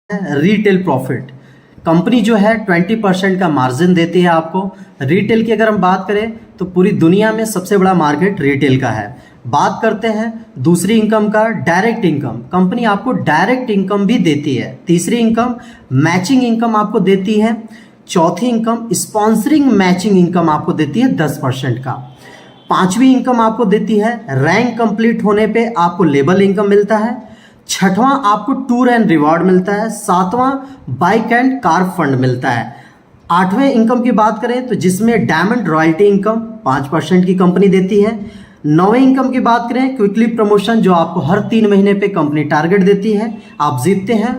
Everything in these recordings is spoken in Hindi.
Retail profit. कंपनी जो है 20% का मार्जिन देती है आपको। रिटेल की अगर हम बात करें तो पूरी दुनिया में सबसे बड़ा मार्केट रिटेल का है। बात करते हैं दूसरी इनकम का, डायरेक्ट इनकम। कंपनी आपको डायरेक्ट इनकम भी देती है। तीसरी इनकम मैचिंग इनकम आपको देती है। चौथी इनकम स्पॉन्सरिंग मैचिंग इनकम आपको देती है 10% का। पांचवी इनकम आपको देती है रैंक कंप्लीट होने पे आपको लेबल इनकम मिलता है। छठवां आपको टूर एंड रिवॉर्ड मिलता है। सातवां बाइक एंड कार फंड मिलता है। आठवें इनकम की बात करें तो जिसमें डायमंड रॉयल्टी इनकम 5% की कंपनी देती है। नौवें इनकम की बात करें क्विकली प्रमोशन, जो आपको हर 3 महीने पे कंपनी टारगेट देती है, आप जीतते हैं।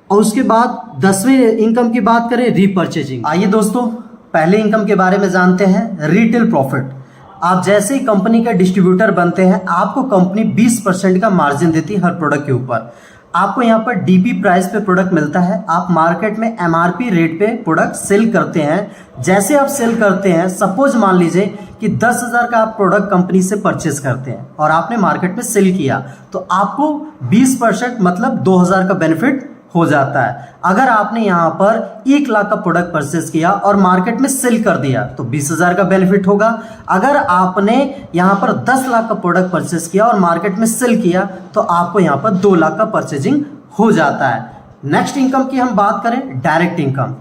और उसके बाद 10वें इनकम की बात करें रीपर्चेजिंग। आइए दोस्तों पहले इनकम के बारे में जानते हैं, रिटेल प्रॉफिट। आप जैसे ही कंपनी का डिस्ट्रीब्यूटर बनते हैं आपको कंपनी 20% का मार्जिन देती है हर प्रोडक्ट के ऊपर। आपको यहाँ पर डीपी प्राइस पे प्रोडक्ट मिलता है। आप मार्केट में एमआरपी रेट पे प्रोडक्ट सेल करते हैं। जैसे आप सेल करते हैं, सपोज मान लीजिए कि 10,000 का आप प्रोडक्ट कंपनी से परचेज करते हैं और आपने मार्केट में सेल किया तो आपको 20% मतलब 2,000 का बेनिफिट हो जाता है। अगर आपने यहाँ पर 1 लाख का प्रोडक्ट परचेस किया और मार्केट में सेल कर दिया तो 20,000 का बेनिफिट होगा। अगर आपने यहाँ पर 10 लाख का प्रोडक्ट परचेस किया और मार्केट में सेल किया तो आपको यहाँ पर 2 लाख का परचेजिंग हो जाता है। नेक्स्ट इनकम की हम बात करें, डायरेक्ट इनकम।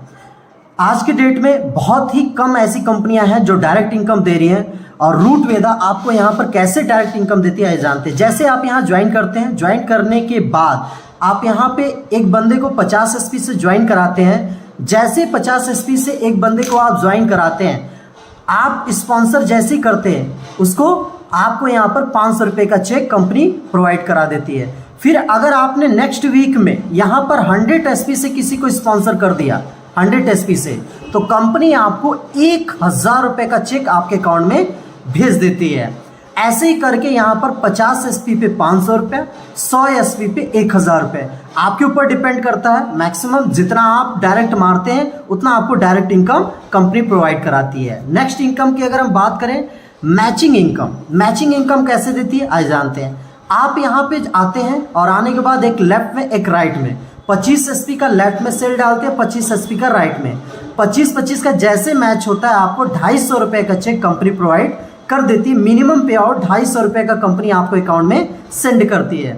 आज के डेट में बहुत ही कम ऐसी कंपनियां हैं जो डायरेक्ट इनकम दे रही हैं और रूट वेदा आपको यहाँ पर कैसे डायरेक्ट इनकम देती है जानते हैं। जैसे आप यहाँ ज्वाइन करते हैं, ज्वाइन करने के बाद आप यहाँ पे एक बंदे को 50 एसपी से ज्वाइन कराते हैं। जैसे 50 एसपी से एक बंदे को आप ज्वाइन कराते हैं, आप स्पॉन्सर जैसे ही करते हैं उसको आपको यहाँ पर 500 रुपये का चेक कंपनी प्रोवाइड करा देती है। फिर अगर आपने नेक्स्ट वीक में यहाँ पर 100 एसपी से किसी को स्पॉन्सर कर दिया, 100 एसपी से, तो कंपनी आपको 1,000 रुपये का चेक आपके अकाउंट में भेज देती है। ऐसे ही करके यहाँ पर 50 एसपी पे 500 रुपये, 100 एसपी पे 1,000 रुपये, आपके ऊपर डिपेंड करता है। मैक्सिमम जितना आप डायरेक्ट मारते हैं उतना आपको डायरेक्ट इनकम कंपनी प्रोवाइड कराती है। नेक्स्ट इनकम की अगर हम बात करें, मैचिंग इनकम। मैचिंग इनकम कैसे देती है आइए जानते हैं। आप यहाँ पे आते हैं और आने के बाद एक लेफ्ट में एक राइट में 25 एसपी का लेफ्ट में सेल डालते हैं, 25 एसपी का राइट में। 25-25 का जैसे मैच होता है आपको 250 रुपये का चेक कंपनी प्रोवाइड कर देती है। मिनिमम पे आउट 250 रुपये का कंपनी आपको अकाउंट में सेंड करती है।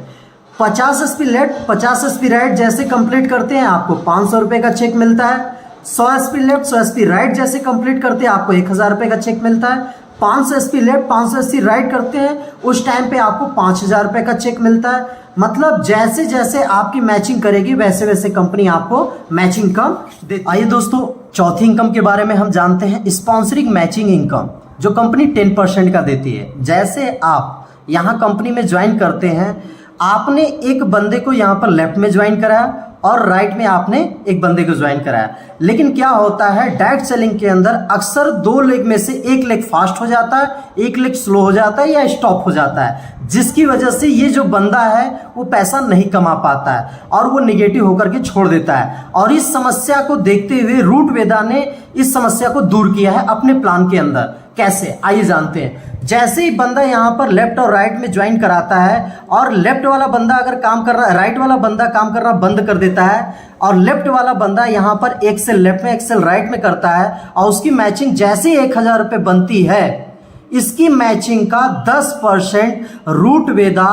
50 एसपी लेफ्ट 50 एसपी राइट जैसे कंप्लीट करते हैं आपको 500 रुपये का चेक मिलता है। 100 एसपी लेफ्ट 100 एसपी राइट जैसे कंप्लीट करते हैं आपको 1,000 रुपये का चेक मिलता है। 500 एसपी लेफ्ट 500 एसपी राइट करते हैं उस टाइम पे आपको 5,000 रुपये का चेक मिलता है। मतलब जैसे जैसे आपकी मैचिंग करेगी वैसे वैसे कंपनी आपको मैचिंग इनकम देती है। आइए दोस्तों चौथी इनकम के बारे में हम जानते हैं, स्पॉन्सरिंग मैचिंग इनकम, जो कंपनी 10% का देती है। जैसे आप यहाँ कंपनी में ज्वाइन करते हैं, आपने एक बंदे को यहाँ पर लेफ्ट में ज्वाइन कराया और राइट में आपने एक बंदे को ज्वाइन कराया, लेकिन क्या होता है डायरेक्ट सेलिंग के अंदर अक्सर 2 लेग में से एक लेग फास्ट हो जाता है, एक लेग स्लो हो जाता है या स्टॉप हो जाता है, जिसकी वजह से ये जो बंदा है वो पैसा नहीं कमा पाता है और वो निगेटिव होकर के छोड़ देता है। और इस समस्या को देखते हुए रूट वेदा ने इस समस्या को दूर किया है अपने प्लान के अंदर। कैसे आइए जानते हैं। जैसे ही बंदा यहाँ पर लेफ्ट और राइट में ज्वाइन कराता है और लेफ्ट वाला बंदा अगर काम कर रहा है, राइट वाला बंदा काम करना बंद कर देता है और लेफ्ट वाला बंदा यहाँ पर एक सेल लेफ्ट में एक सेल राइट में करता है और उसकी मैचिंग जैसे ही 1,000 रुपये बनती है, इसकी मैचिंग का 10% रूट वेदा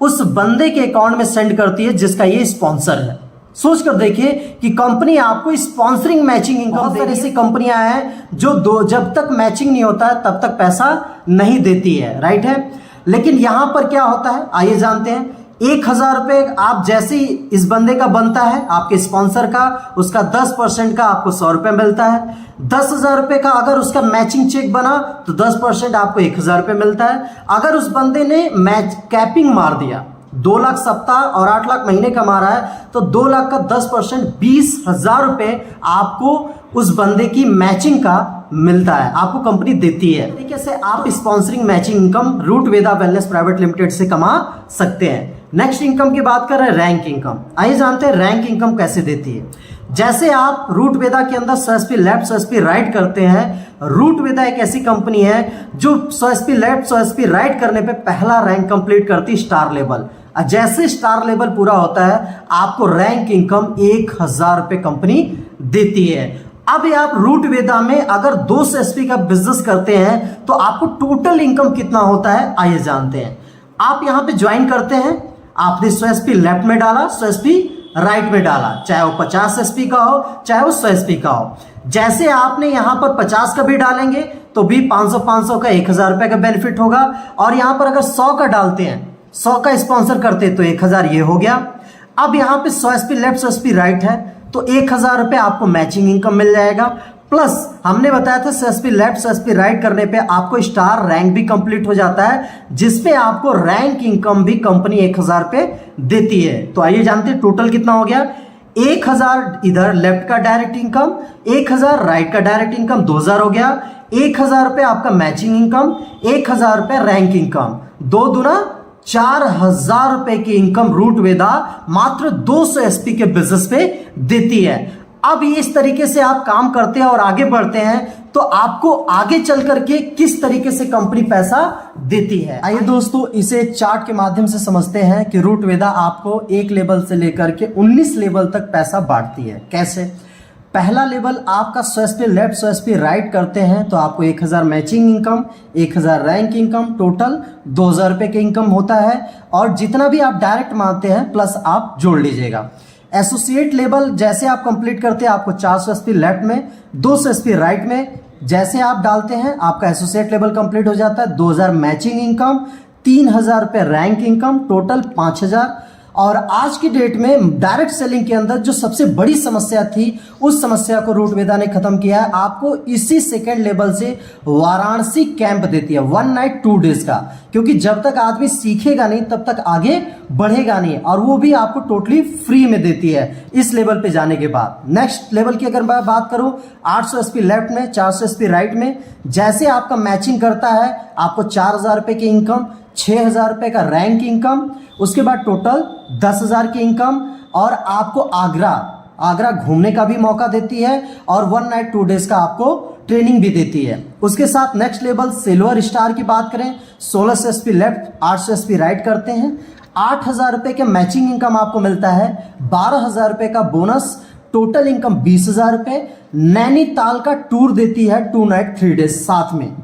उस बंदे के अकाउंट में सेंड करती है जिसका ये स्पॉन्सर है। सोच कर देखिए कि कंपनी आपको स्पॉन्सरिंग मैचिंग इनकम, बहुत सारी ऐसी कंपनियां हैं जो जब तक मैचिंग नहीं होता है तब तक पैसा नहीं देती है, राइट है। लेकिन यहां पर क्या होता है आइए जानते हैं। 1,000 रुपये आप जैसे ही इस बंदे का बनता है आपके स्पॉन्सर का, उसका 10% का आपको 100 रुपये मिलता है। 10,000 रुपये का अगर उसका मैचिंग चेक बना तो 10% आपको 1,000 रुपये मिलता है। अगर उस बंदे ने मैच कैपिंग मार दिया, 2 लाख सप्ताह और 8 लाख महीने कमा रहा है तो 2 लाख का 10% 20,000 रुपये आपको उस बंदे की मैचिंग का मिलता है, आपको कंपनी देती है। तरीके से आप स्पॉन्सरिंग मैचिंग इनकम रूट वेदा वेलनेस प्राइवेट लिमिटेड से कमा सकते हैं। नेक्स्ट इनकम की बात कर रहे हैं, रैंक इनकम। आइए जानते हैं रैंक इनकम कैसे देती है। जैसे आप रूट वेदा के अंदर 100 एसपी लेफ्ट 100 एसपी राइट करते हैं, रूट वेदा एक ऐसी कंपनी है जो 100 एसपी लेफ्ट 100 एसपी राइट करने पे पहला रैंक कंप्लीट करती स्टार लेवल। जैसे स्टार लेवल पूरा होता है आपको रैंक इनकम 1000 रुपये कंपनी देती है। अब ये आप रूट वेदा में अगर 200 एसपी का बिजनेस करते हैं तो आपको टोटल इनकम कितना होता है आइए जानते हैं। आप यहां पे ज्वाइन करते हैं, आपने 100 एसपी लेफ्ट में डाला, 100 एसपी राइट में डाला, चाहे वो 50 एसपी का हो चाहे वो 100 एसपी का हो। जैसे आपने यहां पर 50 का भी डालेंगे तो भी 500 का 1000 रुपए का बेनिफिट होगा, और यहां पर अगर 100 का डालते हैं, 100 का स्पॉन्सर करते तो 1000 ये हो गया। अब यहां पे 100 एसपी लेफ्ट 100 एसपी राइट है तो 1000 रुपए आपको मैचिंग इनकम मिल जाएगा। प्लस हमने बताया था 100 एसपी लेफ्ट 100 एसपी राइट करने पे आपको स्टार रैंक भी कंप्लीट हो जाता है, जिसपे आपको रैंक इनकम भी कंपनी 1000 रुपए देती है। तो आइए जानते हैं टोटल कितना हो गया। 1000 इधर लेफ्ट का डायरेक्ट इनकम, 1000 राइट का डायरेक्ट इनकम, 2000 हो गया। 1000 रुपए आपका मैचिंग इनकम, 1000 रुपए रैंक इनकम, 2 दूना 4000 रुपए की इनकम रूट वेदा मात्र 200 एसपी के बिजनेस पे देती है। अब ये इस तरीके से आप काम करते हैं और आगे बढ़ते हैं तो आपको आगे चल करके किस तरीके से कंपनी पैसा देती है। आइए दोस्तों इसे चार्ट के माध्यम से समझते हैं कि रूट वेदा आपको 1 लेवल से लेकर के 19 लेवल तक पैसा बांटती है। कैसे? पहला लेवल आपका 100 एसपी लेफ्ट 100 एसपी राइट करते हैं तो आपको 1000 matching income, 1000 rank income, total 2000 रुपए की इनकम होता है, और जितना भी आप डायरेक्ट मानते हैं प्लस आप जोड़ लीजिएगा। एसोसिएट लेवल जैसे आप कंप्लीट करते हैं आपको 400 एसपी लेफ्ट में, 200 एसपी राइट में जैसे आप डालते हैं आपका एसोसिएट लेवल कंप्लीट हो जाता है। 2000 मैचिंग इनकम, 3000 रुपए रैंक इनकम, टोटल 5000। और आज की डेट में डायरेक्ट सेलिंग के अंदर जो सबसे बड़ी समस्या थी उस समस्या को रूट वेदा ने खत्म किया है। आपको इसी सेकेंड लेवल से वाराणसी कैंप देती है 1 नाइट 2 डेज का, क्योंकि जब तक आदमी सीखेगा नहीं तब तक आगे बढ़ेगा नहीं, और वो भी आपको टोटली फ्री में देती है इस लेवल पे जाने के बाद। नेक्स्ट लेवल की अगर मैं बात करूं 800 एसपी लेफ्ट में 400 एसपी राइट में, जैसे आपका मैचिंग करता है आपको 4000 रुपए की इनकम, 6000 रुपए का रैंक इनकम, उसके बाद टोटल 10000 की इनकम, और आपको आगरा घूमने का भी मौका देती है, और 1 नाइट 2 डेज का आपको ट्रेनिंग भी देती है। उसके साथ नेक्स्ट लेवल सिल्वर स्टार की बात करें 1600 एसपी लेफ्ट 800 एसपी राइट करते हैं, 8000 रुपए के मैचिंग इनकम आपको मिलता है, 12000 रुपए का बोनस, टोटल इनकम 20000 रुपए। नैनीताल का टूर देती है 2 नाइट 3 डेज साथ में।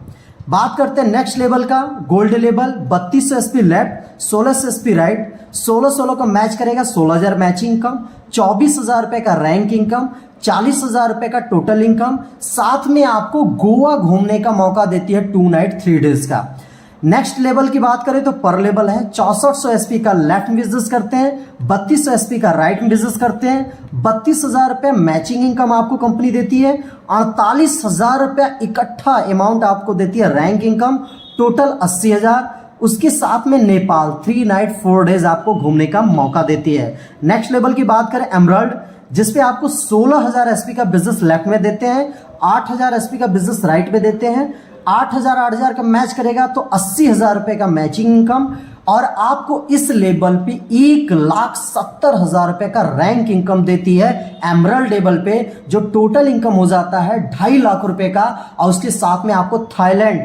बात करते हैं नेक्स्ट लेवल का gold level 3200 SP left 1600 SP right, 16 का मैच करेगा 16000 मैचिंग इनकम, 24000 रुपए का रैंक इनकम, 40000 रुपए का टोटल इनकम, साथ में आपको गोवा घूमने का मौका देती है 2 नाइट 3 डेज का। नेक्स्ट लेवल की बात करें तो पर लेवल है 6400 एसपी का लेफ्ट में बिजनेस करते हैं, 3200 एसपी का राइट में बिजनेस करते हैं, 32000 रुपए मैचिंग इनकम आपको कंपनी देती है, 48000 रुपया इकट्ठा अमाउंट आपको देती है रैंक इनकम, टोटल 80000। उसके साथ में नेपाल 3 नाइट 4 डेज आपको घूमने का मौका देती है। नेक्स्ट लेवल की बात करें एमराल्ड, जिसपे आपको 16000 एसपी का बिजनेस लेफ्ट में देते हैं, 8000 एसपी का बिजनेस राइट में देते हैं, 8000 का मैच करेगा तो 80000 रुपए का मैचिंग इनकम, और आपको इस लेवल पे 1,70,000 रुपए का रैंक इनकम देती है एमराल्ड लेवल पे, जो टोटल इनकम हो जाता है 2.5 लाख रुपए का, और उसके साथ में आपको थाईलैंड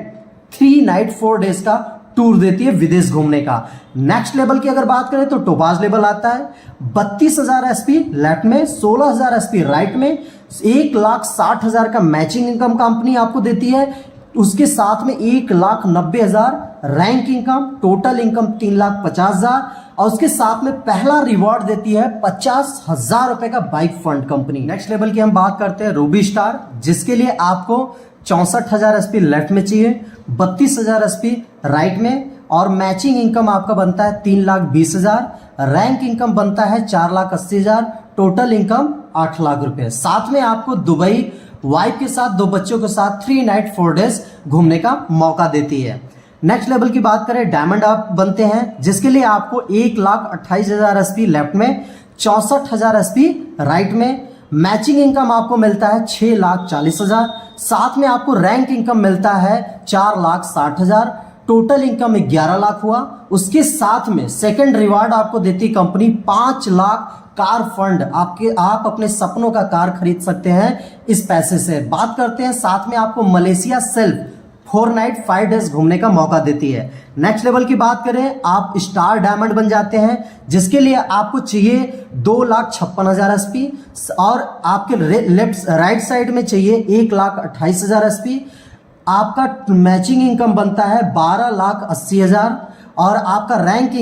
3 नाइट 4 डेज का टूर देती है विदेश घूमने का। नेक्स्ट लेवल की अगर बात करें तो टोपाज लेवल आता है 32000 एसपी लेफ्ट में, 16000 एसपी राइट में, 1,60,000 का मैचिंग इनकम कंपनी आपको देती है, उसके साथ में 1,90,000 रैंक इनकम, टोटल इनकम 3,50,000, और उसके साथ में पहला रिवॉर्ड देती है 50,000 रुपए का bike fund company. Next level की हम बात करते हैं रूबी स्टार, जिसके लिए आपको 64,000 एसपी लेफ्ट में चाहिए, 32,000 एसपी राइट में, और मैचिंग इनकम आपका बनता है 3,20,000, रैंक इनकम बनता है 4,80,000, टोटल इनकम 8 लाख रुपए। साथ में आपको दुबई वाइफ के साथ 2 बच्चों के साथ 3 नाइट 4 डेज घूमने का मौका देती है। नेक्स्ट लेवल की बात करें डायमंड आप बनते हैं, जिसके लिए आपको 1,28,000 एसपी लेफ्ट में, 64,000 एसपी राइट में, मैचिंग इनकम आपको मिलता है 6,40,000, साथ में आपको रैंक इनकम मिलता है 4,60,000, टोटल इनकम 11 लाख हुआ। उसके साथ में सेकंड रिवार्ड आपको देती कंपनी 5 लाख कार फंड, आप अपने सपनों का कार खरीद सकते हैं इस पैसे से। बात करते हैं साथ में आपको मलेशिया सेल्फ 4 नाइट 5 डेज घूमने का मौका देती है। नेक्स्ट लेवल की बात करें, आप स्टार डायमंड बन जाते हैं, जिसके लिए आपको चाहिए 2,56,000 SP और आपके लेफ्ट राइट साइड में चाहिए 1,28,000 SP। आपका मैचिंग इनकम बनता है 12,80,000 और आपका रैंक